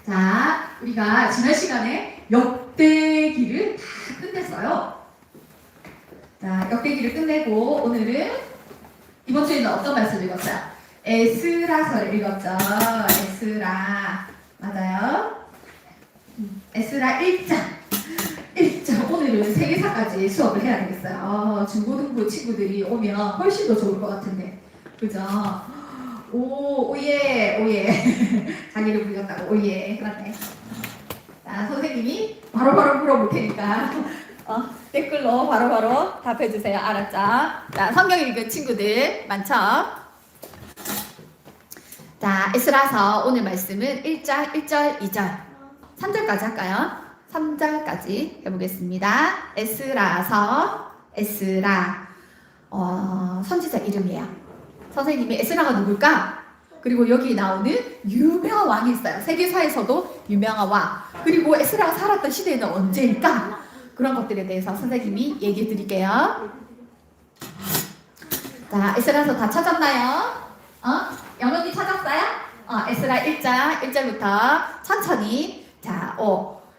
자, 우리가 지난 시간에 역대기를 다 끝냈어요. 자, 역대기를 끝내고 오늘은 이번 주에는 어떤 말씀 읽었어요? 에스라서를 읽었죠. 에스라. 맞아요. 에스라 1장. 오늘은 세계사까지 수업을 해야 되겠어요. 중고등부 친구들이 오면 훨씬 더 좋을 것 같은데. 그죠? 오예. 자기를 불렸다고, 오예. 그렇네. 자, 선생님이 바로바로 물어볼 테니까, 댓글로 바로바로 답해주세요. 알았죠? 자, 성경 읽은 친구들 많죠? 자, 에스라서 오늘 말씀은 1장, 1절, 2절, 3절까지 할까요? 3절까지 해보겠습니다. 에스라서, 에스라, 선지자 이름이에요. 선생님이 에스라가 누굴까? 그리고 여기 나오는 유명한 왕이 있어요. 세계사에서도 유명한 왕. 그리고 에스라가 살았던 시대는 언제일까? 그런 것들에 대해서 선생님이 얘기해 드릴게요. 자, 에스라서 다 찾았나요? 영원히 찾았어요? 에스라 1장 1절부터 천천히. 자,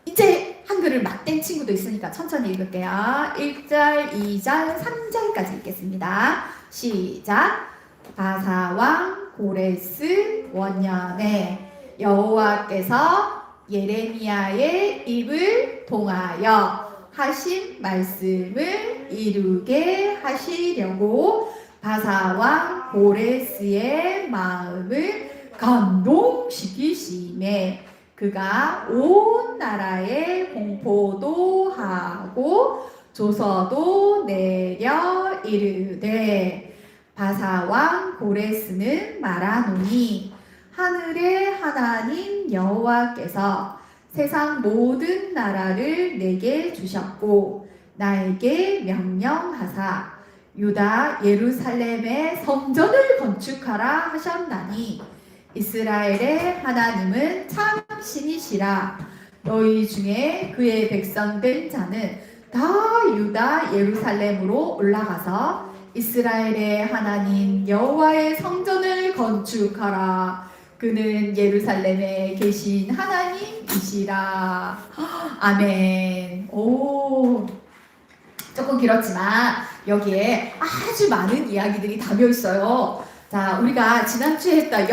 이제 한글을 맞댄 친구도 있으니까 천천히 읽을게요. 1절, 2절, 3절까지 읽겠습니다. 시작. 바사왕 고레스 원년에 여호와께서 예레미야의 입을 통하여 하신 말씀을 이루게 하시려고 바사왕 고레스의 마음을 감동시키심에 그가 온 나라에 공포도 하고 조서도 내려 이르되 바사왕 고레스는 말하노니 하늘의 하나님 여호와께서 세상 모든 나라를 내게 주셨고 나에게 명령하사 유다 예루살렘의 성전을 건축하라 하셨나니 이스라엘의 하나님은 참 신이시라. 너희 중에 그의 백성된 자는 다 유다 예루살렘으로 올라가서 이스라엘의 하나님 여호와의 성전을 건축하라. 그는 예루살렘에 계신 하나님이시라. 아멘. 조금 길었지만 여기에 아주 많은 이야기들이 담겨 있어요. 자, 우리가 지난주에 했던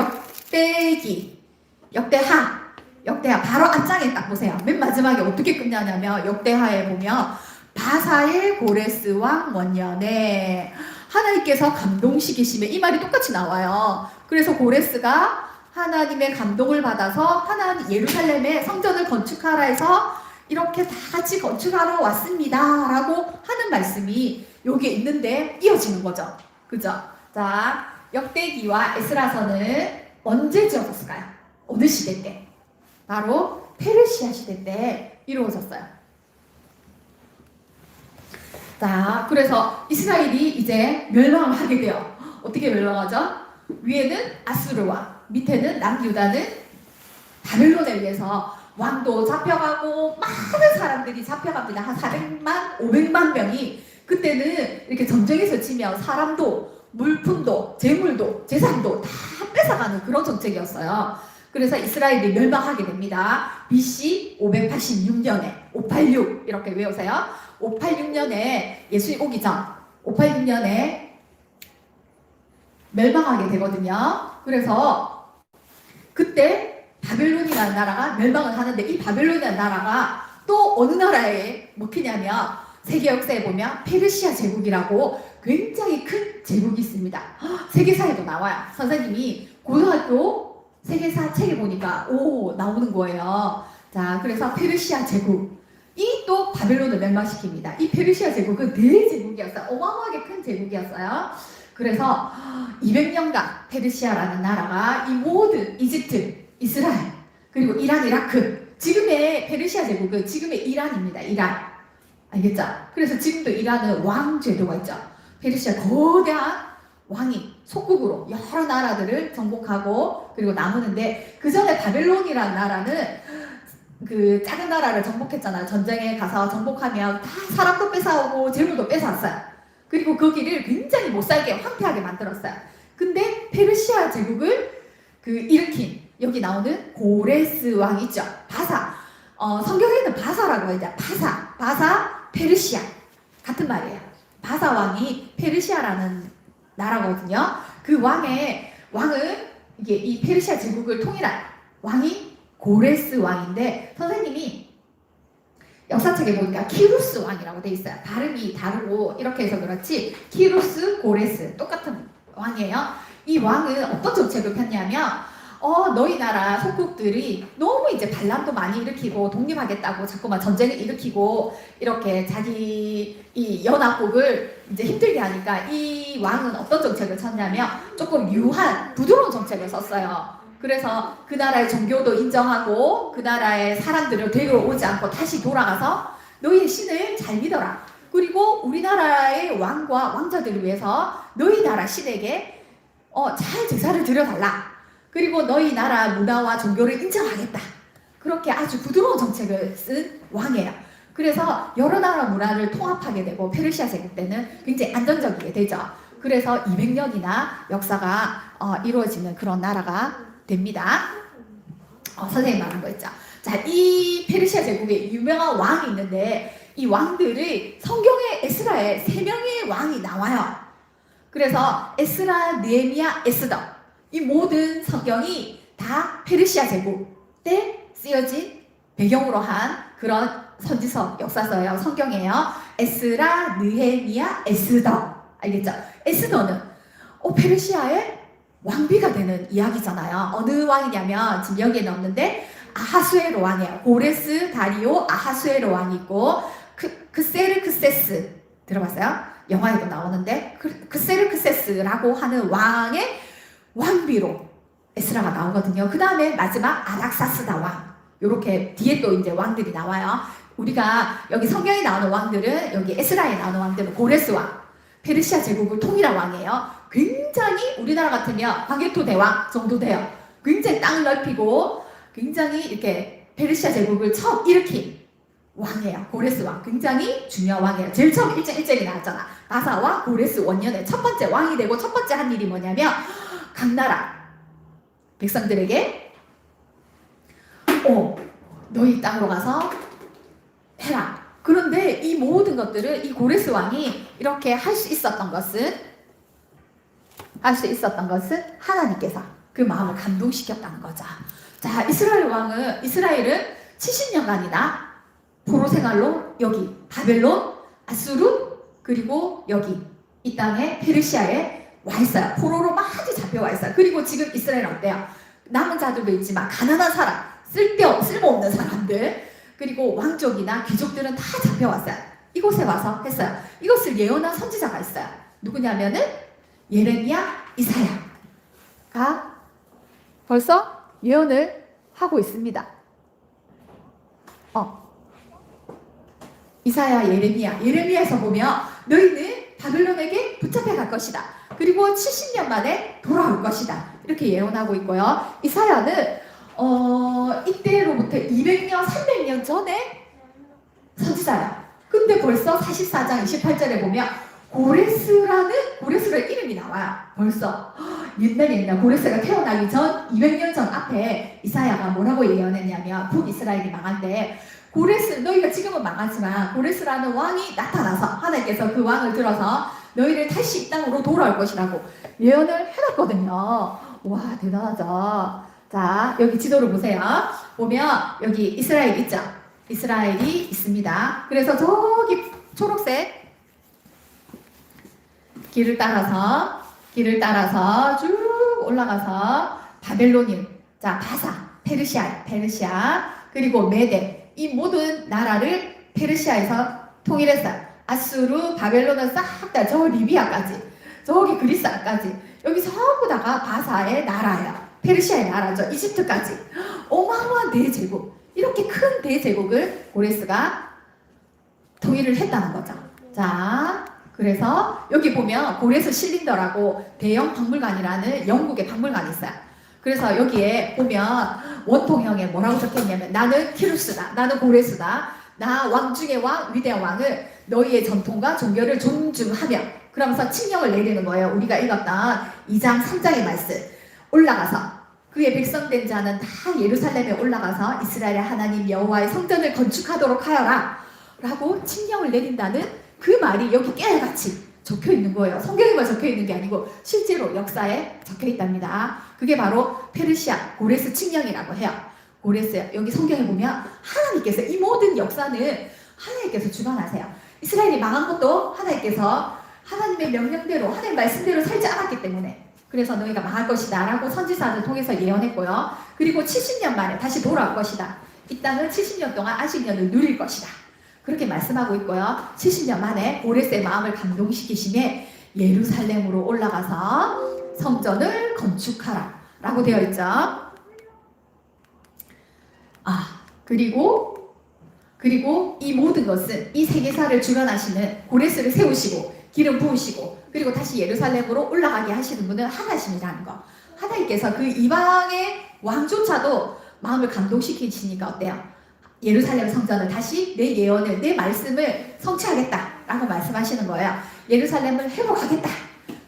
역대하 바로 앞장에 딱 보세요. 맨 마지막에 어떻게 끝나냐면 역대하에 보면 바사의 고레스 왕 원년에 하나님께서 감동시키시며 이 말이 똑같이 나와요. 그래서 고레스가 하나님의 감동을 받아서 하나님 예루살렘에 성전을 건축하라 해서 이렇게 다 같이 건축하러 왔습니다 라고 하는 말씀이 여기에 있는데 이어지는 거죠. 그죠? 자, 역대기와 에스라서는 언제 지어졌을까요? 어느 시대 때? 바로 페르시아 시대 때 이루어졌어요. 자, 그래서 이스라엘이 이제 멸망을 하게 돼요. 어떻게 멸망하죠? 위에는 아수르 왕, 밑에는 남유다는 바벨론에 의해서 왕도 잡혀가고 많은 사람들이 잡혀갑니다. 한 400만, 500만 명이 그때는 이렇게 전쟁에서 치면 사람도, 물품도, 재물도, 재산도 다 뺏어가는 그런 정책이었어요. 그래서 이스라엘이 멸망하게 됩니다. BC 586년에 586 이렇게 외우세요. 586년에 예수님 오기 전 586년에 멸망하게 되거든요. 그래서 그때 바벨론이라는 나라가 멸망을 하는데 이 바벨론이라는 나라가 또 어느 나라에 먹히냐면 세계 역사에 보면 페르시아 제국이라고 굉장히 큰 제국이 있습니다. 세계사에도 나와요. 선생님이 고등학교 세계사 책에 보니까 나오는 거예요. 자, 그래서 페르시아 제국 이 또 바벨론을 멸망시킵니다. 이 페르시아 제국은 대제국이었어요. 어마어마하게 큰 제국이었어요. 그래서 200년간 페르시아라는 나라가 이 모든 이집트, 이스라엘, 그리고 이란, 이라크 지금의 페르시아 제국은 지금의 이란입니다. 이란. 알겠죠? 그래서 지금도 이란은 왕 제도가 있죠. 페르시아 거대한 왕이 속국으로 여러 나라들을 정복하고 그리고 나누는데 그 전에 바벨론이라는 나라는 그 작은 나라를 정복했잖아요. 전쟁에 가서 정복하면 다 사람도 뺏어오고 재물도 뺏어왔어요. 그리고 거기를 굉장히 못살게 황폐하게 만들었어요. 근데 페르시아 제국을 일으킨 여기 나오는 고레스 왕 있죠. 바사. 성경에는 바사라고 해야 돼. 바사, 페르시아. 같은 말이에요. 바사 왕이 페르시아라는 나라거든요. 그 왕은 이게 이 페르시아 제국을 통일한 왕이 고레스 왕인데, 선생님이 역사책에 보니까 키루스 왕이라고 돼 있어요. 발음이 다르고 이렇게 해서 그렇지 키루스, 고레스 똑같은 왕이에요. 이 왕은 어떤 정책을 폈냐면 너희 나라 속국들이 너무 이제 반란도 많이 일으키고 독립하겠다고 자꾸만 전쟁을 일으키고 이렇게 자기 이 연합국을 이제 힘들게 하니까 이 왕은 어떤 정책을 쳤냐면 조금 유한 부드러운 정책을 썼어요. 그래서 그 나라의 종교도 인정하고 그 나라의 사람들을 데려오지 않고 다시 돌아가서 너희의 신을 잘 믿어라. 그리고 우리나라의 왕과 왕자들을 위해서 너희 나라 신에게 잘 제사를 드려달라. 그리고 너희 나라 문화와 종교를 인정하겠다. 그렇게 아주 부드러운 정책을 쓴 왕이에요. 그래서 여러 나라 문화를 통합하게 되고 페르시아 제국 때는 굉장히 안정적이게 되죠. 그래서 200년이나 역사가 이루어지는 그런 나라가 됩니다. 선생님 말한 거 있죠. 자, 이 페르시아 제국에 유명한 왕이 있는데 이 왕들이 성경의 에스라에 3명의 왕이 나와요. 그래서 에스라, 느헤미야, 에스더 이 모든 성경이 다 페르시아 제국 때 쓰여진 배경으로 한 그런 선지서, 역사서예요. 성경이에요. 에스라, 느헤미야, 에스더. 알겠죠? 에스더는 페르시아의 왕비가 되는 이야기잖아요. 어느 왕이냐면 지금 여기에 없는데 아하수에로 왕이에요. 고레스, 다리오, 아하수에로 왕이 있고 크세르크세스 들어봤어요? 영화에도 나오는데 크세르크세스라고 하는 왕의 왕비로 에스라가 나오거든요. 그 다음에 마지막 아닥사스다 왕. 요렇게 뒤에 또 이제 왕들이 나와요. 우리가 여기 성경에 나오는 왕들은 여기 에스라에 나오는 왕들은 고레스 왕, 페르시아 제국을 통일한 왕이에요. 굉장히 우리나라 같으면 광개토 대왕 정도 돼요. 굉장히 땅을 넓히고 굉장히 이렇게 페르시아 제국을 처음 일으킨 왕이에요. 고레스 왕. 굉장히 중요한 왕이에요. 제일 처음 1장이 나왔잖아. 바사와 고레스 원년에 첫 번째 왕이 되고 첫 번째 한 일이 뭐냐면 각 나라 백성들에게 너희 땅으로 가서 해라. 그런데 이 모든 것들을 이 고레스 왕이 이렇게 할 수 있었던 것은 하나님께서 그 마음을 감동시켰다는 거죠. 자, 이스라엘은 70년간이나 포로 생활로 여기 바벨론, 아수르 그리고 여기 이 땅에 페르시아에 와 있어요. 포로로 많이 잡혀와 있어요. 그리고 지금 이스라엘은 어때요? 남은 자들도 있지만 가난한 사람, 쓸모없는 사람들 그리고 왕족이나 귀족들은 다 잡혀왔어요. 이곳에 와서 했어요. 이것을 예언한 선지자가 있어요. 누구냐면은 예레미야, 이사야가 벌써 예언을 하고 있습니다. 이사야, 예레미야에서 보면 너희는 바벨론에게 붙잡혀 갈 것이다. 그리고 70년 만에 돌아올 것이다. 이렇게 예언하고 있고요. 이사야는 이때로부터 200년, 300년 전에 선지자야. 근데 벌써 44장 28절에 보면 고레스라는 이름이 나와요. 벌써 옛날 고레스가 태어나기 전 200년 전 앞에 이사야가 뭐라고 예언했냐면 북이스라엘이 망할 때 고레스, 너희가 지금은 망하지만 고레스라는 왕이 나타나서 하나님께서 그 왕을 들어서 너희를 다시 이 땅으로 돌아올 것이라고 예언을 해놨거든요. 와, 대단하죠. 자, 여기 지도를 보세요. 보면 여기 이스라엘 있죠? 이스라엘이 있습니다. 그래서 저기 초록색 길을 따라서 쭉 올라가서 바벨론인, 자, 바사, 페르시아, 그리고 메데, 이 모든 나라를 페르시아에서 통일했어요. 아수르, 바벨론은 싹 다 저 리비아까지, 저기 그리스까지, 여기 전부 다가 바사의 나라예요. 페르시아의 나라죠. 이집트까지. 어마어마한 대제국. 이렇게 큰 대제국을 고레스가 통일을 했다는 거죠. 자, 그래서 여기 보면 고레스 실린더라고 대형 박물관이라는 영국의 박물관이 있어요. 그래서 여기에 보면 원통형에 뭐라고 적혀있냐면 나는 키루스다, 나는 고레스다, 나 왕 중의 왕, 위대한 왕을 너희의 전통과 종교를 존중하며, 그러면서 칙령을 내리는 거예요. 우리가 읽었던 2장 3장의 말씀 올라가서 그의 백성된 자는 다 예루살렘에 올라가서 이스라엘의 하나님 여호와의 성전을 건축하도록 하여라 라고 칙령을 내린다는 그 말이 여기 깨알같이 적혀 있는 거예요. 성경에만 적혀 있는 게 아니고 실제로 역사에 적혀 있답니다. 그게 바로 페르시아 고레스 칙령이라고 해요. 고레스, 여기 성경에 보면 하나님께서 이 모든 역사는 하나님께서 주관하세요. 이스라엘이 망한 것도 하나님께서 하나님의 명령대로 하나님 말씀대로 살지 않았기 때문에, 그래서 너희가 망할 것이다 라고 선지자를 통해서 예언했고요. 그리고 70년 만에 다시 돌아올 것이다. 이 땅은 70년 동안 안식년을 누릴 것이다. 그렇게 말씀하고 있고요. 70년 만에 고레스의 마음을 감동시키심에 예루살렘으로 올라가서 성전을 건축하라 라고 되어 있죠. 그리고 이 모든 것은 이 세계사를 주관하시는 고레스를 세우시고 기름 부으시고 그리고 다시 예루살렘으로 올라가게 하시는 분은 하나님이라는 거. 하나님께서 그 이방의 왕조차도 마음을 감동시키시니까 어때요? 예루살렘 성전을 다시 내 예언을, 내 말씀을 성취하겠다라고 말씀하시는 거예요. 예루살렘을 회복하겠다.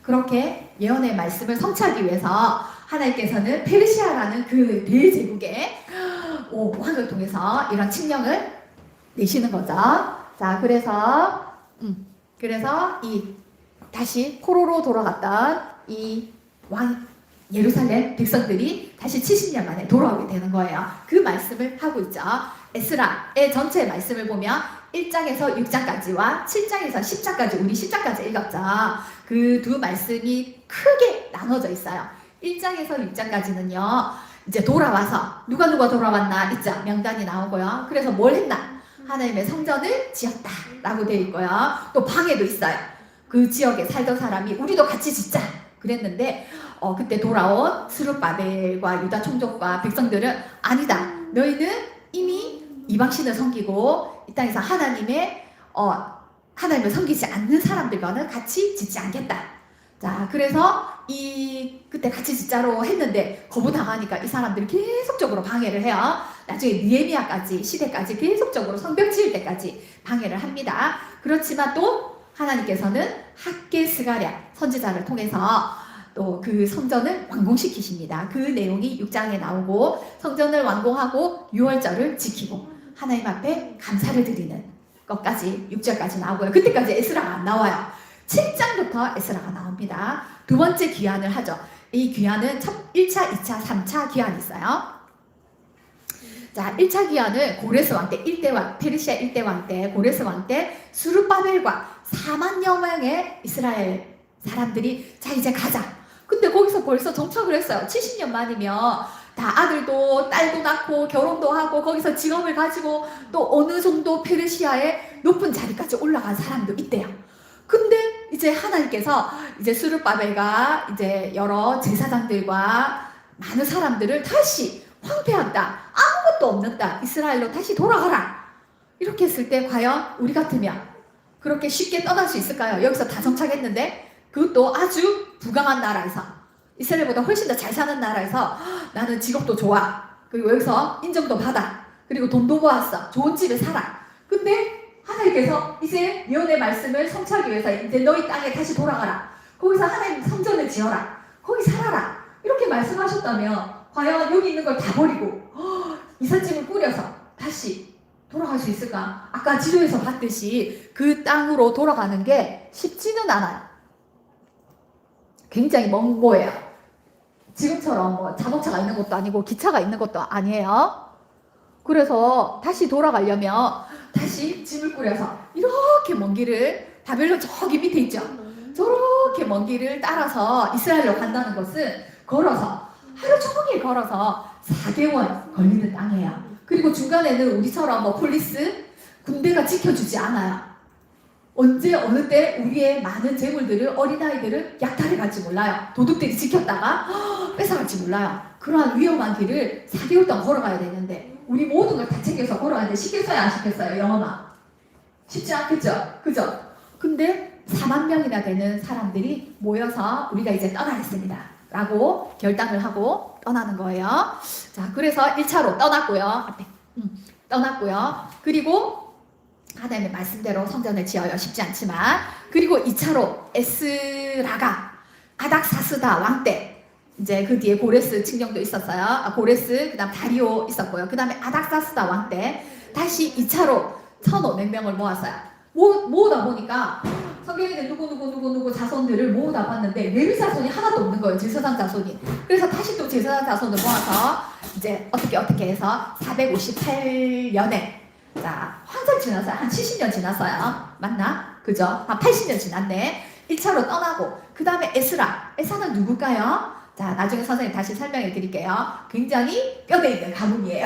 그렇게 예언의 말씀을 성취하기 위해서 하나님께서는 페르시아라는 그 대제국의 왕을 통해서 이런 칙령을 내시는 거죠. 자, 그래서 다시 포로로 돌아갔던 이 예루살렘 백성들이 다시 70년 만에 돌아오게 되는 거예요. 그 말씀을 하고 있죠. 에스라의 전체 말씀을 보면 1장에서 6장까지와 7장에서 10장까지, 우리 10장까지 읽었죠. 그 두 말씀이 크게 나눠져 있어요. 1장에서 6장까지는요, 이제 돌아와서 누가 돌아왔나 있죠. 명단이 나오고요. 그래서 뭘 했나? 하나님의 성전을 지었다 라고 되어 있고요. 또 방해도 있어요. 그 지역에 살던 사람이 우리도 같이 짓자 그랬는데 그때 돌아온 스룹바벨과 유다 총독과 백성들은 아니다. 너희는 이미 이방신을 섬기고 이 땅에서 하나님을 섬기지 않는 사람들과는 같이 짓지 않겠다. 자, 그래서 그때 같이 짓자로 했는데 거부당하니까 이 사람들이 계속적으로 방해를 해요. 나중에 느헤미야까지 시대까지 계속적으로 성벽 지을 때까지 방해를 합니다. 그렇지만 또 하나님께서는 학개 스가랴 선지자를 통해서 또 그 성전을 완공시키십니다. 그 내용이 6장에 나오고 성전을 완공하고 유월절을 지키고 하나님 앞에 감사를 드리는 것까지 6절까지 나오고요. 그때까지 에스라가 안 나와요. 7장부터 에스라가 나옵니다. 두 번째 귀환을 하죠. 이 귀환은 1차, 2차, 3차 귀환이 있어요. 자, 1차 귀환은 고레스 왕 때, 페르시아 1대 왕 때, 고레스 왕 때 수르바벨과 4만여 명의 이스라엘 사람들이 자 이제 가자. 근데 거기서 벌써 정착을 했어요. 70년 만이면 다 아들도 딸도 낳고 결혼도 하고 거기서 직업을 가지고 또 어느 정도 페르시아의 높은 자리까지 올라간 사람도 있대요. 근데 이제 하나님께서 이제 스룹바벨과 이제 여러 제사장들과 많은 사람들을 다시 황폐한 땅, 아무것도 없는 땅 이스라엘로 다시 돌아가라. 이렇게 했을 때 과연 우리 같으면 그렇게 쉽게 떠날 수 있을까요? 여기서 다 정착했는데 그것도 아주 부강한 나라에서, 이스라엘보다 훨씬 더 잘 사는 나라에서 나는 직업도 좋아, 그리고 여기서 인정도 받아, 그리고 돈도 모았어, 좋은 집에 살아. 근데 하나님께서 이제 예언의 말씀을 성취하기 위해서 이제 너희 땅에 다시 돌아가라, 거기서 하나님 성전을 지어라, 거기 살아라, 이렇게 말씀하셨다면 과연 여기 있는 걸 다 버리고 이삿짐을 꾸려서 다시 돌아갈 수 있을까? 아까 지도에서 봤듯이 그 땅으로 돌아가는 게 쉽지는 않아요. 굉장히 먼 거예요. 지금처럼 뭐 자동차가 있는 것도 아니고 기차가 있는 것도 아니에요. 그래서 다시 돌아가려면 다시 짐을 꾸려서 이렇게 먼 길을, 바벨론 저기 밑에 있죠? 저렇게 먼 길을 따라서 이스라엘로 간다는 것은 걸어서 하루 종일 걸어서 4개월 걸리는 땅이에요. 그리고 중간에는 우리처럼 뭐 폴리스, 군대가 지켜주지 않아요. 언제 어느 때 우리의 많은 재물들을, 어린아이들을 약탈해갈지 몰라요. 도둑들이 지켰다가 뺏어갈지 몰라요. 그러한 위험한 길을 4개월 동안 걸어가야 되는데 우리 모든 걸 다 챙겨서 걸어가는데 시켰어요, 안 시켰어요? 영어만 쉽지 않겠죠? 그죠? 근데 4만 명이나 되는 사람들이 모여서 우리가 이제 떠나겠습니다 라고 결단을 하고 떠나는 거예요. 자, 그래서 1차로 떠났고요. 앞에 떠났고요. 그리고 하나님의 말씀대로 성전을 지어요. 쉽지 않지만. 그리고 2차로 에스라가 아닥사스다 왕 때 이제 그 뒤에 고레스 칙령도 있었어요. 고레스, 그 다음 다리오 있었고요. 그 다음에 아닥사스다 왕 때 다시 2차로 1,500명을 모았어요. 모으다 보니까 성경에는 누구 자손들을 모으다 봤는데 레위 자손이 하나도 없는 거예요. 제사장 자손이. 그래서 다시 또 제사장 자손을 모아서 이제 어떻게 해서 458년에 자 한참 지났어요. 한 70년 지났어요. 맞나? 그죠? 한 80년 지났네. 1차로 떠나고 그 다음에 에스라는 누굴까요? 자, 나중에 선생님 다시 설명해 드릴게요. 굉장히 뼈대 있는 가문이에요.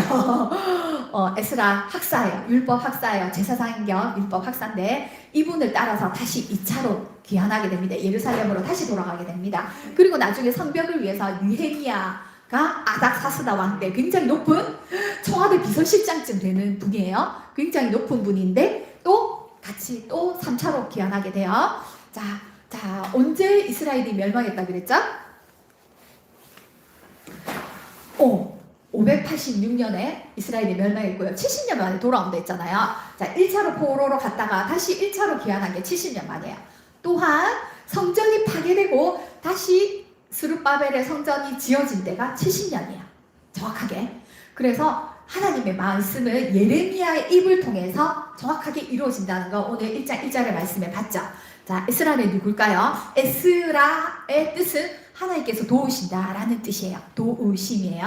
에스라 학사예요. 율법 학사예요. 제사장 겸 율법 학사인데 이분을 따라서 다시 2차로 귀환하게 됩니다. 예루살렘으로 다시 돌아가게 됩니다. 그리고 나중에 성벽을 위해서 느헤미야가 아닥사스다 왕 때 굉장히 높은 청와대 비서실장쯤 되는 분이에요. 굉장히 높은 분인데 또 같이 또 3차로 귀환하게 돼요. 자, 언제 이스라엘이 멸망했다 그랬죠? 586년에 이스라엘이 멸망했고요. 70년 만에 돌아온다 했잖아요. 자, 1차로 포로로 갔다가 다시 1차로 귀환한 게 70년 만이에요. 또한 성전이 파괴되고 다시 스룹바벨의 성전이 지어진 때가 70년이에요. 정확하게. 그래서 하나님의 말씀은 예레미야의 입을 통해서 정확하게 이루어진다는 거 오늘 1장 1절의 말씀에 봤죠. 자, 에스라는 누굴까요? 에스라의 뜻은 하나님께서 도우신다라는 뜻이에요. 도우심이에요.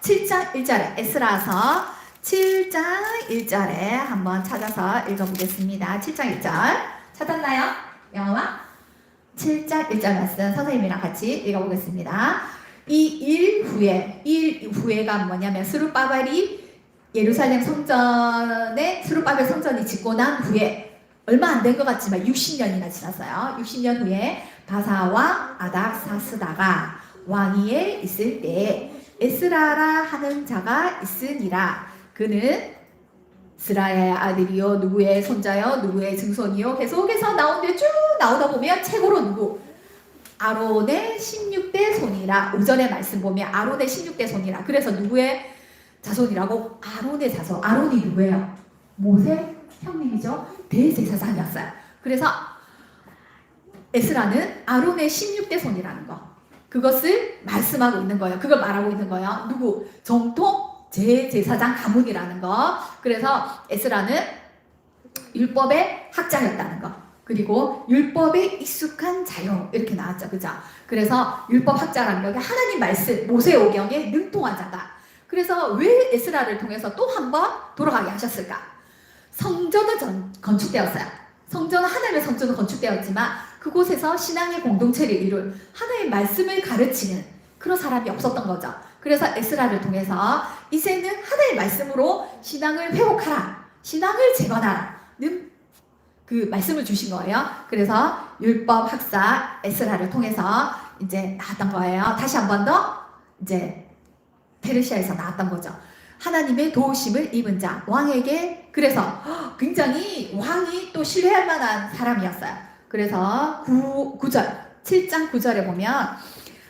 7장 1절에 에스라서 7장 1절에 한번 찾아서 읽어보겠습니다. 7장 1절 찾았나요? 영화? 7장 1절 말씀 선생님이랑 같이 읽어보겠습니다. 이 일 후에가 뭐냐면 스룹바벨이 예루살렘 성전에 스룹바벨 성전이 짓고 난 후에 얼마 안 된 것 같지만 60년이나 지났어요. 60년 후에 바사와 아닥사스다가 왕위에 있을 때 에스라라 하는 자가 있으니라. 그는 스라야의 아들이요 누구의 손자요 누구의 증손이요 계속해서 나오는데 쭉 나오다 보면 최고로 누구? 아론의 16대 손이라. 오전에 말씀 보면 아론의 16대 손이라. 그래서 누구의 자손이라고? 아론의 자손. 아론이 누구예요? 모세 형님이죠. 대제사장이었어요. 그래서 에스라는 아론의 16대 손이라는 거. 그것을 말씀하고 있는 거예요. 그걸 말하고 있는 거예요. 누구? 정통 제사장 가문이라는 거. 그래서 에스라는 율법의 학자였다는 거. 그리고 율법에 익숙한 자요. 이렇게 나왔죠. 그죠? 그래서 율법 학자라는 게 하나님 말씀, 모세오경에 능통한 자다. 그래서 왜 에스라를 통해서 또 한 번 돌아가게 하셨을까? 성전은 건축되었어요. 하나님의 성전은 건축되었지만 그곳에서 신앙의 공동체를 이룰 하나님의 말씀을 가르치는 그런 사람이 없었던 거죠. 그래서 에스라를 통해서 이제는 하나님의 말씀으로 신앙을 회복하라. 신앙을 재건하라는 그 말씀을 주신 거예요. 그래서 율법 학사 에스라를 통해서 이제 나왔던 거예요. 다시 한 번 더 이제 페르시아에서 나왔던 거죠. 하나님의 도우심을 입은 자 왕에게. 그래서 굉장히 왕이 또 신뢰할 만한 사람이었어요. 그래서 7장 9절에 보면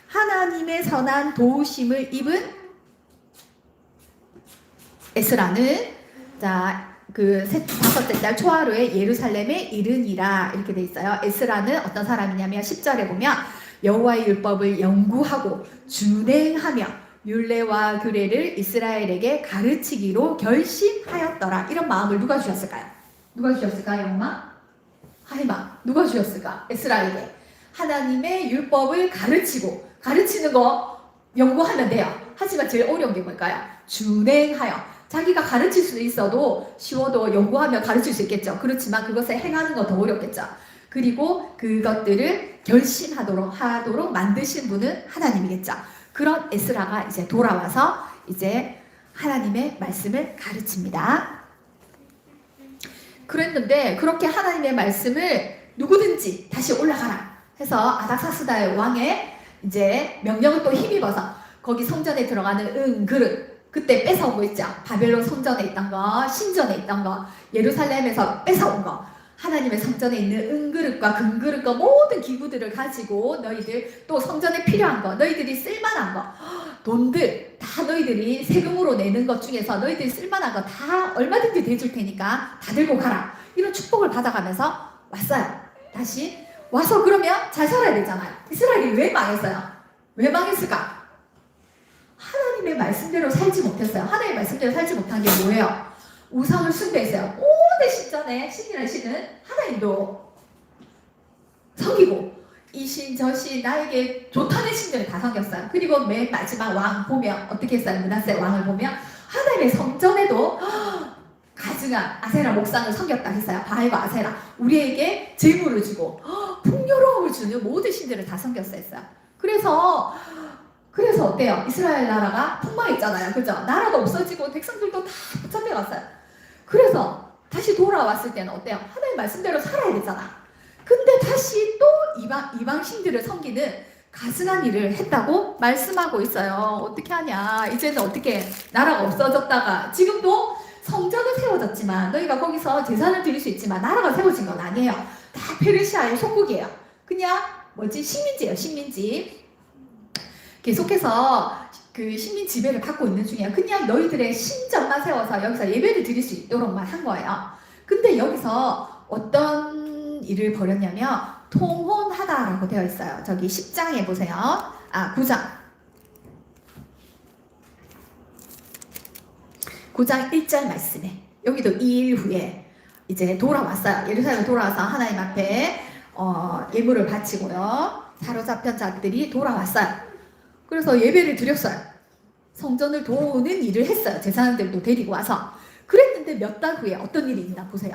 하나님의 선한 도우심을 입은 에스라는 그 다섯째 달 초하루에 예루살렘에 이르니라 이렇게 돼 있어요. 에스라는 어떤 사람이냐면 10절에 보면 여호와의 율법을 연구하고 준행하며 율례와 규례를 이스라엘에게 가르치기로 결심하였더라. 이런 마음을 누가 주셨을까요? 누가 주셨을까요, 엄마? 하이마. 누가 주셨을까? 에스라에게. 하나님의 율법을 가르치는 거 연구하면 돼요. 하지만 제일 어려운 게 뭘까요? 준행하여. 자기가 가르칠 수 있어도 쉬워도 연구하면 가르칠 수 있겠죠. 그렇지만 그것을 행하는 거 더 어렵겠죠. 그리고 그것들을 결심하도록 만드신 분은 하나님이겠죠. 그런 에스라가 이제 돌아와서 이제 하나님의 말씀을 가르칩니다. 그랬는데 그렇게 하나님의 말씀을 누구든지 다시 올라가라 해서 아닥사스다의 왕의 이제 명령을 또 힘입어서 거기 성전에 들어가는 그릇 그때 뺏어온 거 있죠. 바벨론 성전에 있던 거, 신전에 있던 거, 예루살렘에서 뺏어온 거. 하나님의 성전에 있는 은그릇과 금그릇과 모든 기구들을 가지고 너희들 또 성전에 필요한 거, 너희들이 쓸만한 거, 돈들 다 너희들이 세금으로 내는 것 중에서 너희들이 쓸만한 거 다 얼마든지 대줄 테니까 다 들고 가라. 이런 축복을 받아가면서 왔어요. 다시 와서 그러면 잘 살아야 되잖아요. 이스라엘이 왜 망했어요? 왜 망했을까? 하나님의 말씀대로 살지 못했어요. 하나님의 말씀대로 살지 못한 게 뭐예요? 우상을 숭배했어요. 오랜 신전에 신이라는 신은 하나님도 섬기고 이 신 저 신 나에게 좋다는 신들을 다 섬겼어요. 그리고 맨 마지막 왕 보면 어떻게 했어요? 므낫세 왕을 보면 하나님의 성전에도 가증한 아세라 목상을 섬겼다 했어요. 바알과 아세라 우리에게 재물을 주고 풍요로움을 주는 모든 신들을 다 섬겼어요. 그래서 어때요? 이스라엘 나라가 폭망했잖아요. 그죠? 나라가 없어지고 백성들도 다 붙잡혀갔어요. 그래서 다시 돌아왔을 때는 어때요? 하나님 말씀대로 살아야 되잖아. 근데 다시 또 이방 신들을 섬기는 가증한 일을 했다고 말씀하고 있어요. 어떻게 하냐? 이제는 어떻게 나라가 없어졌다가 지금도 성전은 세워졌지만 너희가 거기서 제사를 드릴 수 있지만 나라가 세워진 건 아니에요. 다 페르시아의 속국이에요. 그냥 식민지예요. 식민지. 계속해서 그 식민 지배를 받고 있는 중이에요. 그냥 너희들의 신전만 세워서 여기서 예배를 드릴 수 있도록만 한 거예요. 근데 여기서 어떤 일을 벌였냐면 통혼하다라고 되어 있어요. 저기 10장에 보세요. 9장 1절 말씀에 여기도 2일 후에 이제 돌아왔어요. 예루살렘에 돌아와서 하나님 앞에 예물을 바치고요. 사로잡힌 자들이 돌아왔어요. 그래서 예배를 드렸어요. 성전을 도우는 일을 했어요. 제사장들도 데리고 와서. 그랬는데 몇 달 후에 어떤 일이 있나 보세요.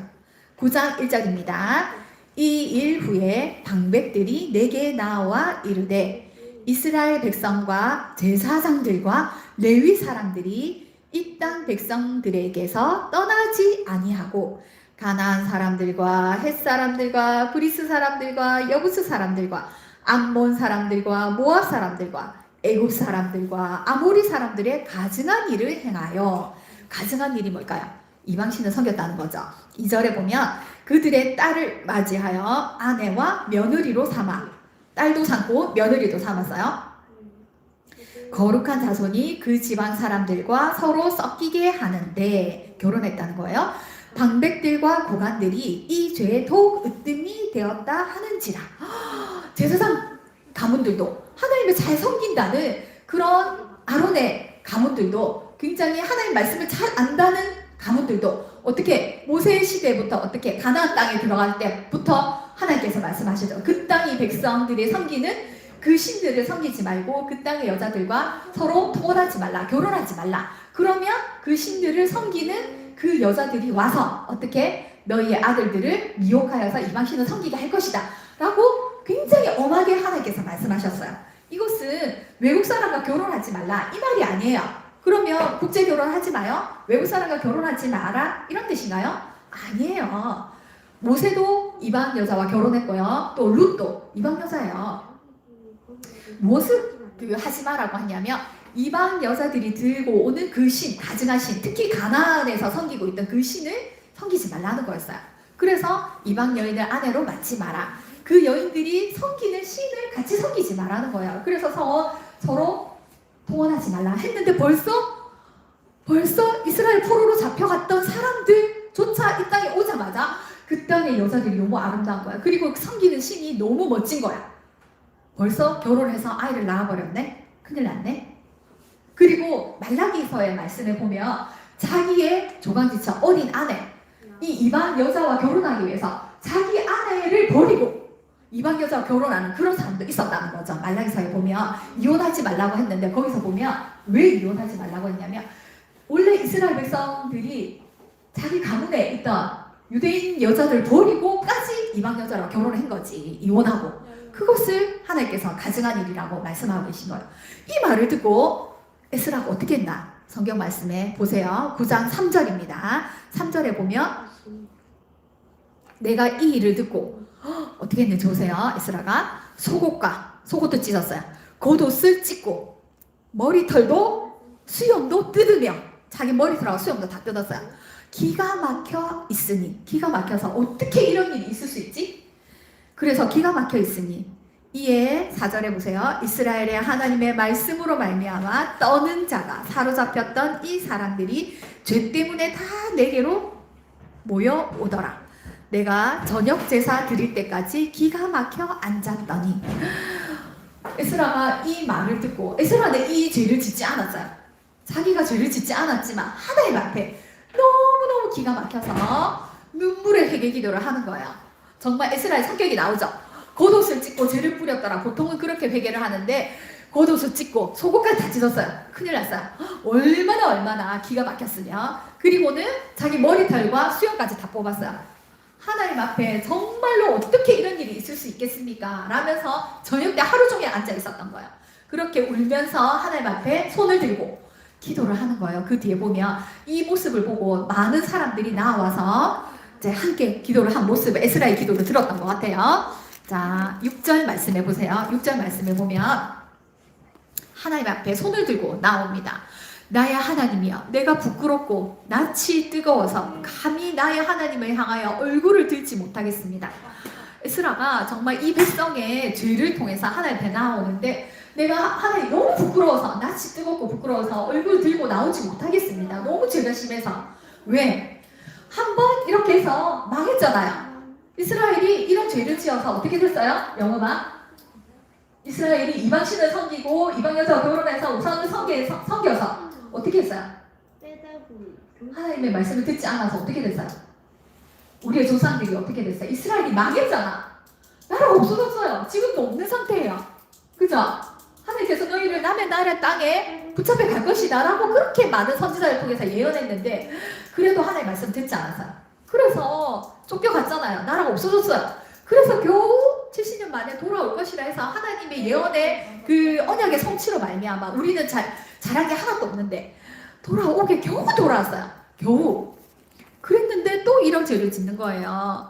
9장 1절입니다. 이 일 후에 방백들이 내게 나와 이르되 이스라엘 백성과 제사장들과 레위 사람들이 이 땅 백성들에게서 떠나지 아니하고 가나안 사람들과 헷 사람들과 브리스 사람들과 여부스 사람들과 암몬 사람들과 모압 사람들과 애굽 사람들과 아모리 사람들의 가증한 일을 행하여 가증한 일이 뭘까요? 이방신을 섬겼다는 거죠. 2절에 보면 그들의 딸을 맞이하여 아내와 며느리로 삼아 딸도 삼고 며느리도 삼았어요. 거룩한 자손이 그 지방 사람들과 서로 섞이게 하는데 결혼했다는 거예요. 방백들과 고관들이 이 죄에 더욱 으뜸이 되었다 하는지라. 제사장 가문들도 하나님을 잘 섬긴다는 그런 아론의 가문들도 굉장히 하나님 말씀을 잘 안다는 가문들도 어떻게 모세 시대부터 어떻게 가나안 땅에 들어갈 때부터 하나님께서 말씀하시죠. 그 땅이 백성들이 섬기는 그 신들을 섬기지 말고 그 땅의 여자들과 서로 통혼하지 말라, 결혼하지 말라. 그러면 그 신들을 섬기는 그 여자들이 와서 어떻게 너희의 아들들을 미혹하여서 이방신을 섬기게 할 것이다 라고 굉장히 엄하게 하나님께서 말씀하셨어요. 이것은 외국 사람과 결혼하지 말라 이 말이 아니에요. 그러면 국제 결혼하지 마요? 외국 사람과 결혼하지 마라 이런 뜻인가요? 아니에요. 모세도 이방 여자와 결혼했고요. 또 룻도 이방 여자예요. 무엇을 하지 마라고 하냐면 이방 여자들이 들고 오는 그 신, 가증한 신, 특히 가나안에서 섬기고 있던 그 신을 섬기지 말라는 거였어요. 그래서 이방 여인을 아내로 맞지 마라. 그 여인들이 섬기는 신을 같이 섬기지 말라는 거예요. 그래서 서로 통혼하지 말라 했는데 벌써 이스라엘 포로로 잡혀갔던 사람들조차 이 땅에 오자마자 그 땅의 여자들이 너무 아름다운 거야. 그리고 섬기는 신이 너무 멋진 거야. 벌써 결혼해서 아이를 낳아버렸네? 큰일 났네? 그리고 말라기서의 말씀에 보면 자기의 조강지처 어린 아내 이 이방 여자와 결혼하기 위해서 자기 아내를 버리고 이방 여자와 결혼하는 그런 사람도 있었다는 거죠. 말라기서에 보면 이혼하지 말라고 했는데 거기서 보면 왜 이혼하지 말라고 했냐면 원래 이스라엘 백성들이 자기 가문에 있던 유대인 여자들 버리고까지 이방 여자랑 결혼을 한 거지. 이혼하고. 그것을 하나님께서 가증한 일이라고 말씀하고 계신 거예요. 이 말을 듣고 에스라가 어떻게 했나? 성경 말씀에 보세요. 9장 3절입니다. 3절에 보면 내가 이 일을 듣고 어떻게 했는지 보세요. 에스라가 속옷도 찢었어요. 겉옷을 찢고 머리털도 수염도 뜯으며 자기 머리털하고 수염도 다 뜯었어요. 기가 막혀 있으니 기가 막혀서 어떻게 이런 일이 있을 수 있지? 그래서 기가 막혀 있으니 이에 4절에 보세요. 이스라엘의 하나님의 말씀으로 말미암아 떠는 자가 사로잡혔던 이 사람들이 죄 때문에 다 내게로 모여오더라. 내가 저녁 제사 드릴 때까지 기가 막혀 앉았더니 에스라가 이 말을 듣고 에스라는 이 죄를 짓지 않았어요. 자기가 죄를 짓지 않았지만 하나님 앞에 너무너무 기가 막혀서 눈물의 회개 기도를 하는 거예요. 정말 에스라의 성격이 나오죠. 겉옷을 찢고 죄를 뿌렸더라. 보통은 그렇게 회개를 하는데 겉옷을 찢고 속옷까지 다 찢었어요. 큰일 났어요. 얼마나 기가 막혔으냐. 그리고는 자기 머리털과 수염까지 다 뽑았어요. 하나님 앞에 정말로 어떻게 이런 일이 있을 수 있겠습니까? 라면서 저녁 때 하루 종일 앉아 있었던 거예요. 그렇게 울면서 하나님 앞에 손을 들고 기도를 하는 거예요. 그 뒤에 보면 이 모습을 보고 많은 사람들이 나와서 이제 함께 기도를 한 모습, 에스라의 기도를 들었던 것 같아요. 자, 6절 말씀해 보세요. 6절 말씀해 보면 하나님 앞에 손을 들고 나옵니다. 나의 하나님이여, 내가 부끄럽고 낯이 뜨거워서 감히 나의 하나님을 향하여 얼굴을 들지 못하겠습니다. 에스라가 정말 이 백성의 죄를 통해서 하나님 앞에 나오는데 내가 하나님 너무 부끄러워서, 낯이 뜨겁고 부끄러워서 얼굴 들고 나오지 못하겠습니다. 너무 죄가 심해서. 왜? 한번 이렇게 해서 망했잖아요. 이스라엘이 이런 죄를 지어서 어떻게 됐어요? 영어만 이스라엘이 이방신을 섬기고 이방 여자와 결혼해서 우상을 섬겨서 어떻게 했어요? 하나님의 말씀을 듣지 않아서 어떻게 됐어요? 우리의 조상들이 어떻게 됐어요? 이스라엘이 망했잖아. 나라가 없어졌어요. 지금도 없는 상태예요. 그죠? 하나님께서 너희를 남의 나라 땅에 붙잡혀 갈 것이다 라고 그렇게 많은 선지자를 통해서 예언했는데 그래도 하나님의 말씀 듣지 않았어요. 그래서 쫓겨갔잖아요. 나라가 없어졌어요. 그래서 겨우 70년 만에 돌아올 것이라 해서 하나님의 예언의 그 언약의 성취로 말미암아 우리는 잘한 게 하나도 없는데 돌아오게 겨우 돌아왔어요. 겨우. 그랬는데 또 이런 죄를 짓는 거예요.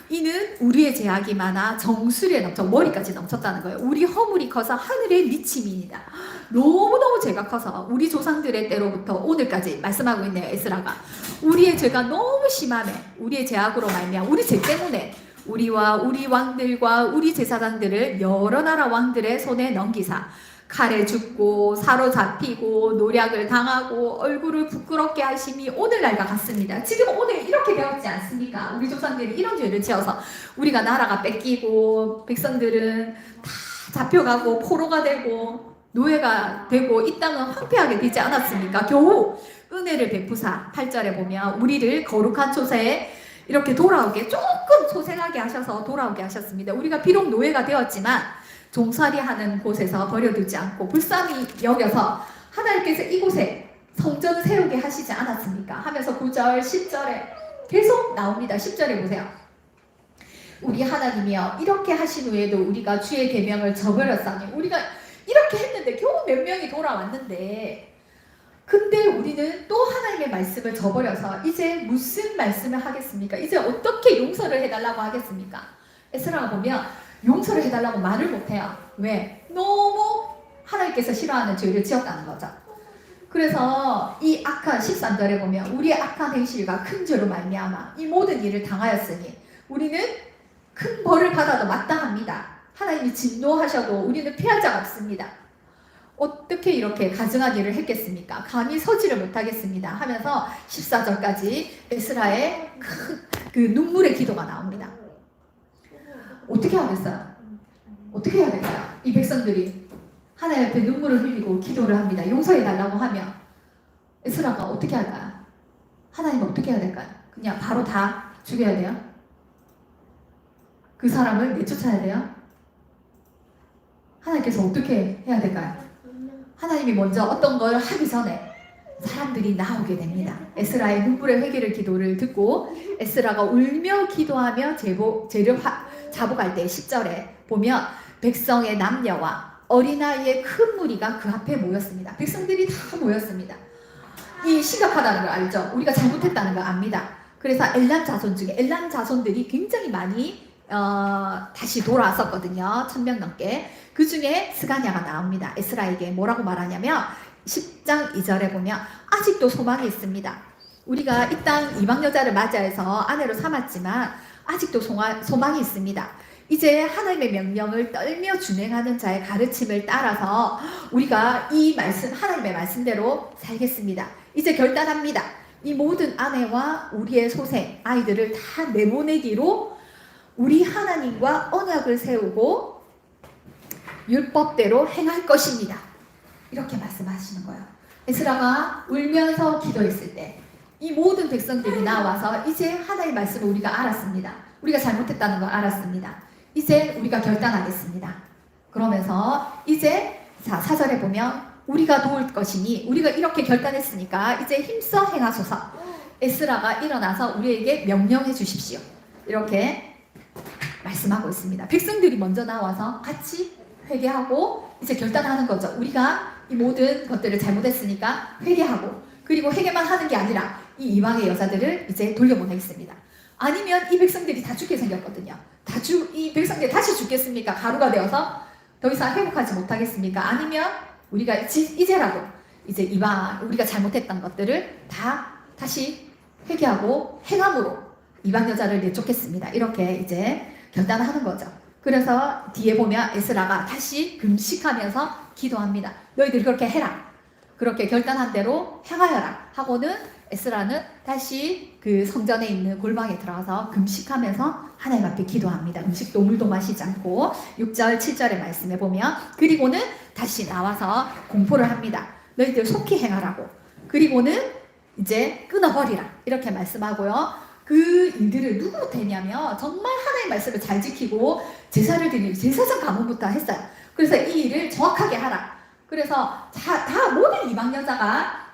이는 우리의 죄악이 많아 정수리에 넘쳐 머리까지 넘쳤다는 거예요. 우리 허물이 커서 하늘에 미침이니이다. 너무너무 죄가 커서 우리 조상들의 때로부터 오늘까지 말씀하고 있네요. 에스라가 우리의 죄가 너무 심하네. 우리의 죄악으로 말미암아 우리 죄 때문에 우리와 우리 왕들과 우리 제사장들을 여러 나라 왕들의 손에 넘기사 칼에 죽고 사로잡히고 노략을 당하고 얼굴을 부끄럽게 하심이 오늘날과 같습니다. 지금 오늘 이렇게 되었지 않습니까? 우리 조상들이 이런 죄를 지어서 우리가 나라가 뺏기고 백성들은 다 잡혀가고 포로가 되고 노예가 되고 이 땅은 황폐하게 되지 않았습니까? 겨우 은혜를 베푸사 8절에 보면 우리를 거룩한 초세에 이렇게 돌아오게 조금 소생하게 하셔서 돌아오게 하셨습니다. 우리가 비록 노예가 되었지만 종살이하는 곳에서 버려두지 않고 불쌍히 여겨서 하나님께서 이곳에 성전을 세우게 하시지 않았습니까? 하면서 9절, 10절에 계속 나옵니다. 10절에 보세요. 우리 하나님이여 이렇게 하신 후에도 우리가 주의 계명을 저버렸사니 우리가 이렇게 했는데 겨우 몇 명이 돌아왔는데 근데 우리는 또 하나님의 말씀을 저버려서 이제 무슨 말씀을 하겠습니까? 이제 어떻게 용서를 해달라고 하겠습니까? 에스라가 보면 용서를 해달라고 말을 못해요. 왜? 너무 하나님께서 싫어하는 죄를 지었다는 거죠. 그래서 이 악한 13절에 보면 우리의 악한 행실과 큰 죄로 말미암아 이 모든 일을 당하였으니 우리는 큰 벌을 받아도 마땅합니다. 하나님이 진노하셔도 우리는 피할 자가 없습니다. 어떻게 이렇게 가증한 일을 했겠습니까? 감히 서지를 못하겠습니다. 하면서 14절까지 에스라의 그 눈물의 기도가 나옵니다. 어떻게 하겠어요? 어떻게 해야 될까요? 이 백성들이 하나님 앞에 눈물을 흘리고 기도를 합니다. 용서해달라고 하면 에스라가 어떻게 할까요? 하나님은 어떻게 해야 될까요? 그냥 바로 다 죽여야 돼요? 그 사람을 내쫓아야 돼요? 하나님께서 어떻게 해야 될까요? 하나님이 먼저 어떤 걸 하기 전에 사람들이 나오게 됩니다. 에스라의 눈물의 회개를 기도를 듣고 에스라가 울며 기도하며 죄를 자복할 때 10절에 보면 백성의 남녀와 어린아이의 큰 무리가 그 앞에 모였습니다. 백성들이 다 모였습니다. 이 심각하다는 걸 알죠? 우리가 잘못했다는 걸 압니다. 그래서 엘람 자손 중에 엘람 자손들이 굉장히 많이 다시 돌아왔었거든요. 1000명 넘게. 그 중에 스가냐가 나옵니다. 에스라에게 뭐라고 말하냐면 10장 2절에 보면 아직도 소망이 있습니다. 우리가 이 땅 이방 여자를 맞이해서 아내로 삼았지만 아직도 소망이 있습니다. 이제 하나님의 명령을 떨며 준행하는 자의 가르침을 따라서 우리가 이 말씀 하나님의 말씀대로 살겠습니다. 이제 결단합니다. 이 모든 아내와 우리의 소생 아이들을 다 내보내기로 우리 하나님과 언약을 세우고 율법대로 행할 것입니다. 이렇게 말씀하시는 거예요. 에스라가 울면서 기도했을 때 이 모든 백성들이 나와서 이제 하나님의 말씀을 우리가 알았습니다. 우리가 잘못했다는 걸 알았습니다. 이제 우리가 결단하겠습니다. 그러면서 이제 4절에 보면 우리가 도울 것이니 우리가 이렇게 결단했으니까 이제 힘써 행하소서. 에스라가 일어나서 우리에게 명령해 주십시오. 이렇게 말씀하고 있습니다. 백성들이 먼저 나와서 같이 회개하고 이제 결단하는 거죠. 우리가 이 모든 것들을 잘못했으니까 회개하고, 그리고 회개만 하는 게 아니라 이 이방의 여자들을 이제 돌려보내겠습니다. 아니면 이 백성들이 다 죽게 생겼거든요. 이 백성들이 다시 죽겠습니까? 가루가 되어서 더 이상 회복하지 못하겠습니까? 아니면 우리가 이제라도 이제 우리가 잘못했던 것들을 다시 회개하고 행함으로 이방 여자를 내쫓겠습니다. 이렇게 이제 결단하는 거죠. 그래서 뒤에 보면 에스라가 다시 금식하면서 기도합니다. 너희들 그렇게 해라. 그렇게 결단한 대로 행하여라 하고는 에스라는 다시 그 성전에 있는 골방에 들어가서 금식하면서 하나님 앞에 기도합니다. 음식도 물도 마시지 않고 6절 7절의 말씀에 보면 그리고는 다시 나와서 공포를 합니다. 너희들 속히 행하라고. 그리고는 이제 끊어버리라 이렇게 말씀하고요. 그 일들을 누구부터 했냐면 정말 하나님의 말씀을 잘 지키고 제사를 드리는 제사장 가문부터 했어요. 그래서 이 일을 정확하게 하라. 그래서 다 모든 이방 여자가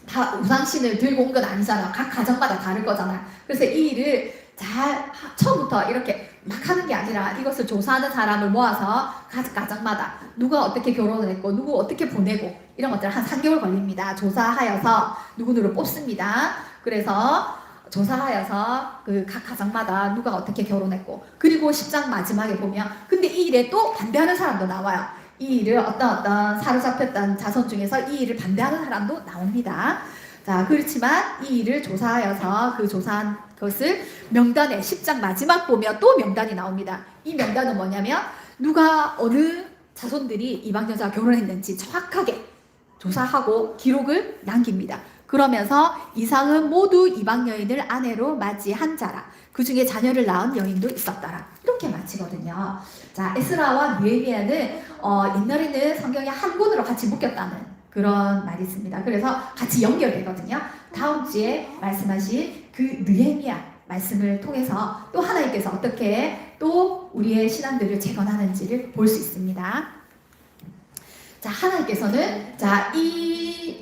다 우상신을 들고 온 건 아니잖아. 각 가정마다 다를 거잖아. 그래서 이 일을 잘 처음부터 이렇게 막 하는 게 아니라 이것을 조사하는 사람을 모아서 각 가정마다 누가 어떻게 결혼을 했고 누구 어떻게 보내고 이런 것들 한 3개월 걸립니다. 조사하여서 누구누구 뽑습니다. 그래서 조사하여서 그 각 가정마다 누가 어떻게 결혼했고, 그리고 10장 마지막에 보면 근데 이 일에 또 반대하는 사람도 나와요. 이 일을 어떤 사로잡혔던 자손 중에서 이 일을 반대하는 사람도 나옵니다. 자, 그렇지만 이 일을 조사하여서 그 조사한 것을 명단에 10장 마지막 보면 또 명단이 나옵니다. 이 명단은 뭐냐면 누가 어느 자손들이 이방 여자와 결혼했는지 정확하게 조사하고 기록을 남깁니다. 그러면서 이상은 모두 이방 여인을 아내로 맞이한 자라. 그 중에 자녀를 낳은 여인도 있었더라. 이렇게 마치거든요. 자, 에스라와 느헤미야는 옛날에는 성경이 한 권으로 같이 묶였다는 그런 말이 있습니다. 그래서 같이 연결되거든요. 다음 주에 말씀하신 그 느헤미야 말씀을 통해서 또 하나님께서 어떻게 또 우리의 신앙들을 재건하는지를 볼 수 있습니다. 자, 하나님께서는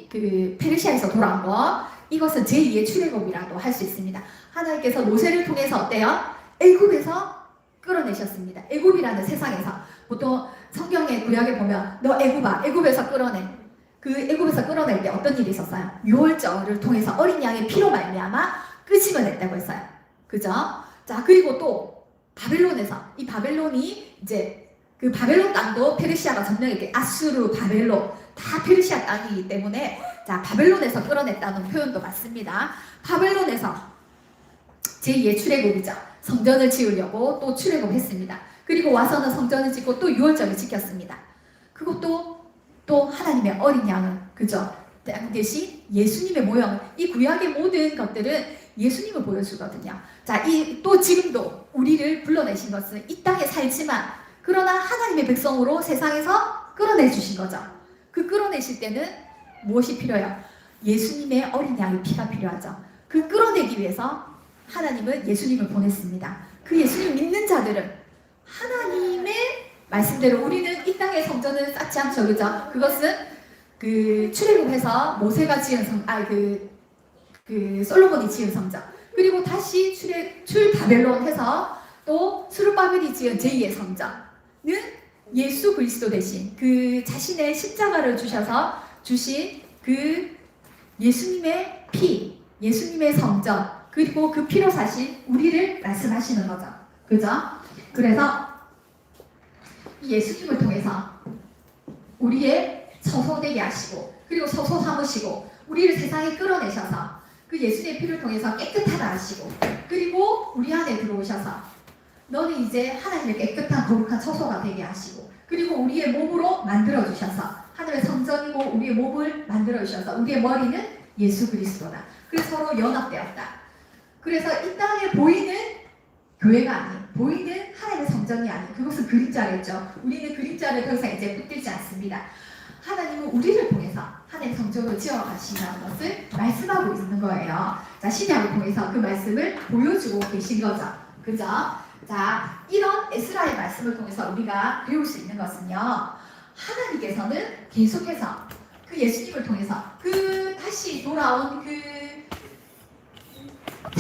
그 페르시아에서 돌아온 거, 이것은 제2의 출애굽이라도 할 수 있습니다. 하나님께서 모세를 통해서 어때요? 애굽에서 끌어내셨습니다. 애굽이라는 세상에서 보통 성경의 구약에 보면 너 애굽에서 끌어내. 그 애굽에서 끌어낼 때 어떤 일이 있었어요? 유월절을 통해서 어린 양의 피로 말미암아 끄집어냈다고 했어요. 그죠? 자, 그리고 또 바벨론에서 이 바벨론이 이제 그 바벨론 땅도 페르시아가 점령했기, 아수르, 바벨론 다 페르시아 땅이기 때문에 자, 바벨론에서 끌어냈다는 표현도 맞습니다. 바벨론에서 제2의 출애굽이죠. 성전을 지으려고 또 출애굽했습니다. 그리고 와서는 성전을 짓고 또 유월절을 지켰습니다. 그것도 또 하나님의 어린 양을, 그죠? 대신 예수님의 모형, 이 구약의 모든 것들은 예수님을 보여주거든요. 자, 또 지금도 우리를 불러내신 것은 이 땅에 살지만 그러나 하나님의 백성으로 세상에서 끌어내주신 거죠. 그 끌어내실 때는 무엇이 필요해요? 예수님의 어린 양의 피가 필요하죠. 그 끌어내기 위해서 하나님은 예수님을 보냈습니다. 그 예수님 믿는 자들은 하나님의 말씀대로 우리는 이 땅의 성전을 쌓지 않죠. 그죠? 그것은 그 출애굽해서 모세가 지은 솔로몬이 지은 성전, 그리고 다시 바벨론 해서 또 스룹바벨이 지은 제2의 성전은 예수 그리스도 대신 그 자신의 십자가를 주셔서 주신 그 예수님의 피, 예수님의 성전, 그리고 그 피로 사신 우리를 말씀하시는 거죠. 그죠? 그래서 예수님을 통해서 우리의 처소되게 하시고, 그리고 처소 삼으시고, 우리를 세상에 끌어내셔서 그 예수님의 피를 통해서 깨끗하다 하시고, 그리고 우리 안에 들어오셔서 너는 이제 하나님의 깨끗한 거룩한 처소가 되게 하시고, 그리고 우리의 몸으로 만들어주셔서 하늘의 성전이고 우리의 몸을 만들어주셔서 우리의 머리는 예수 그리스도다. 그래서 서로 연합되었다. 그래서 이 땅에 보이는 교회가 아닌, 보이는 하나님의 성전이 아닌, 그것은 그림자겠죠. 우리는 그림자를 더 이상 이제 붙들지 않습니다. 하나님은 우리를 통해서 하나님 성전을 지어가신다는 것을 말씀하고 있는 거예요. 자, 신약을 통해서 그 말씀을 보여주고 계신 거죠. 그죠? 자, 이런 에스라의 말씀을 통해서 우리가 배울 수 있는 것은요, 하나님께서는 계속해서 그 예수님을 통해서 그 다시 돌아온 그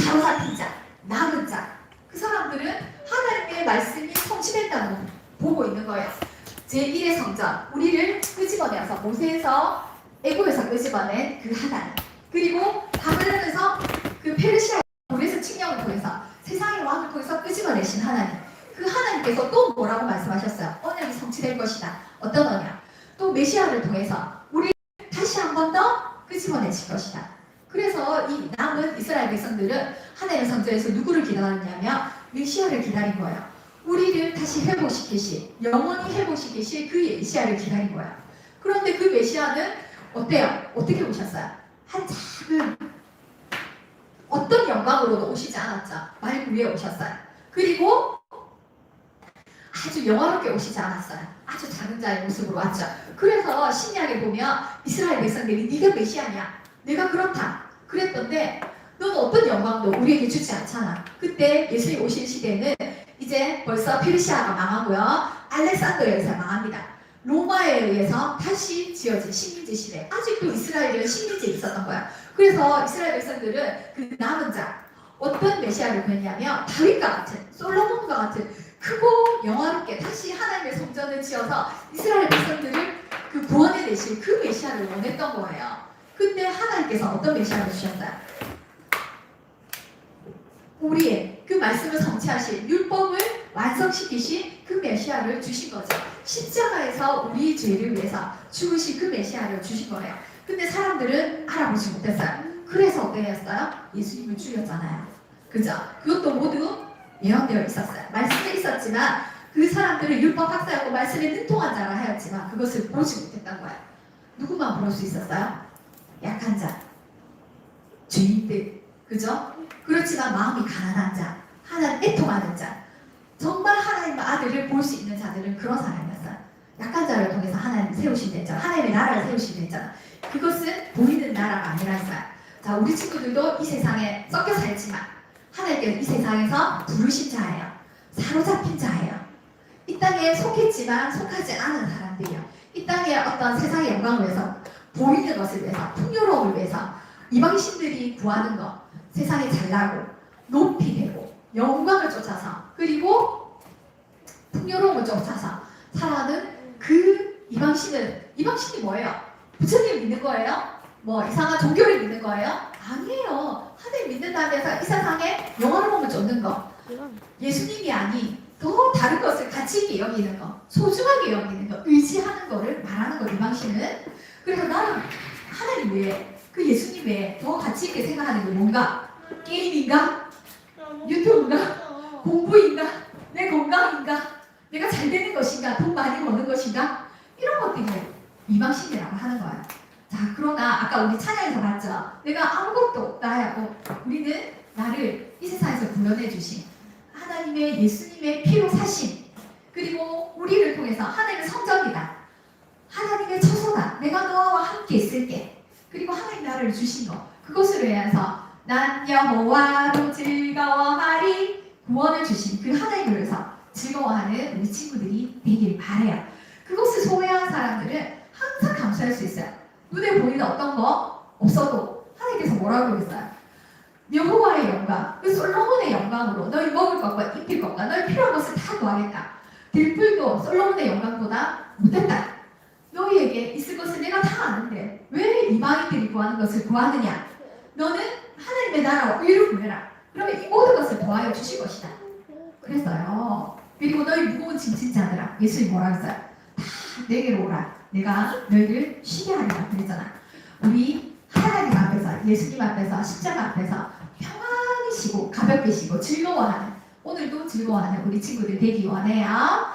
사로잡힌 자, 남은 자, 그 사람들은 하나님의 말씀이 성취된다는 걸 보고 있는 거예요. 제1의 성전, 우리를 끄집어내어서 모세에서 애굽에서 끄집어낸 그 하나님, 그리고 바벨론에서 그 페르시아 고레스 칙령을 통해서 세상의 왕을 통해서 끄집어내신 하나님, 그 하나님께서 또 뭐라고 말씀하셨어요? 언약이 성취될 것이다. 어떤 언약? 또 메시아를 통해서 우리 다시 한 번 더 끄집어내실 것이다. 그래서 이 남은 이스라엘 백성들은 하나님의 성전에서 누구를 기다렸냐면 메시아를 기다린 거예요. 우리를 다시 회복시키실, 영원히 회복시키실 그 메시아를 기다린 거예요. 그런데 그 메시아는 어때요? 어떻게 오셨어요? 한 작은 어떤 영광으로도 오시지 않았죠. 말 위에 오셨어요. 그리고 아주 영화롭게 오시지 않았어요. 아주 작은 자의 모습으로 왔죠. 그래서 신약에 보면 이스라엘 백성들이 네가 메시아냐? 내가 그렇다. 그랬던데 너는 어떤 영광도 우리에게 주지 않잖아. 그때 예수님 오실 시대는 이제 벌써 페르시아가 망하고요. 알렉산더에 의해서 망합니다. 로마에 의해서 다시 지어진 식민지 시대. 아직도 이스라엘은 식민지에 있었던 거야. 그래서 이스라엘 백성들은 그 남은 자, 어떤 메시아를 구했냐면 다윗과 같은, 솔로몬과 같은 크고 영화롭게 다시 하나님의 성전을 지어서 이스라엘 백성들을 그 구원해내실 그 메시아를 원했던 거예요. 근데 하나님께서 어떤 메시아를 주셨어요? 우리의 그 말씀을 성취하실, 율법을 완성시키신 그 메시아를 주신 거죠. 십자가에서 우리 죄를 위해서 죽으신 그 메시아를 주신 거예요. 근데 사람들은 알아보지 못했어요. 그래서 어떻게 했어요? 예수님을 죽였잖아요. 그죠? 그것도 모두 예언되어 있었어요. 말씀에 있었지만 그 사람들은 율법 학사였고 말씀에 능통한 자라 하였지만 그것을 보지 못했던 거예요. 누구만 볼 수 있었어요? 약한 자, 죄인들, 그죠? 그렇지만 마음이 가난한 자, 하나님 애통하는 자, 정말 하나님의 아들을 볼 수 있는 자들은 그런 사람이었어요. 약한 자를 통해서 하나님 세우신 됐잖아. 하나님의 나라를 세우신 됐잖아. 그것은 보이는 나라가 아니라서요. 자, 우리 친구들도 이 세상에 섞여 살지만 하나님께서 이 세상에서 부르신 자예요. 사로잡힌 자예요. 이 땅에 속했지만 속하지 않은 사람들이요. 이 땅에 어떤 세상의 영광을 위해서, 보이는 것을 위해서, 풍요로움을 위해서 이방신들이 구하는 것, 세상에 잘나고 높이 되고 영광을 쫓아서, 그리고 풍요로움을 쫓아서 살아가는 그 이방신이 뭐예요? 부처님 믿는 거예요? 뭐 이상한 종교를 믿는 거예요? 아니에요. 하나님 믿는다고 해서 이 세상에 영화로움을 쫓는 거, 예수님이 아닌 더 다른 것을 가치 있게 여기는 거, 소중하게 여기는 거, 의지하는 거를 말하는 거, 이방신은. 그래서 나는 하나님 외에, 그 예수님 외에 더 가치 있게 생각하는 게 뭔가? 게임인가? 유튜브인가? 공부인가? 내 건강인가? 내가 잘 되는 것인가? 돈 많이 버는 것인가? 이런 것들이 이방신이라고 하는 거예요. 자, 그러나 아까 우리 찬양에서 봤죠? 내가 아무것도 없다 하고 우리는 나를 이 세상에서 불러내 주신 하나님의 예수님의 피로 사신, 그리고 우리를 통해서 하나님의 성전이다, 하나님의 처소다, 내가 너와 함께 있을게, 그리고 하나님 나를 주신 거, 그것을 위해서 난 여호와로 즐거워하리, 구원을 주신 그 하나님을 위해서 즐거워하는 우리 친구들이 되길 바래요. 그것을 소외한 사람들은 항상 감수할 수 있어요. 눈에 보이는 어떤 거 없어도 하나님께서 뭐라고 그랬어요? 여호와의 영광, 그 솔로몬의 영광으로 너희 먹을 것과 입힐 것과 너희 필요한 것을 다 구하겠다. 들풀도 솔로몬의 영광보다 못했다. 너희에게 있을 것을 내가 다 아는데 왜 이방인들이 구하는 것을 구하느냐? 너는 하나님의 나라와 의를 구해라. 그러면 이 모든 것을 더하여 주실 것이다. 그랬어요. 그리고 너희 무거운 짐진 자들아, 예수님 뭐라 했어요? 다 내게로 오라. 내가 너희를 쉬게 하리라 그랬잖아. 우리 하나님 앞에서, 예수님 앞에서, 십자가 앞에서 평안히 쉬고 가볍게 쉬고 즐거워하는, 오늘도 즐거워하는 우리 친구들 되기 원해요.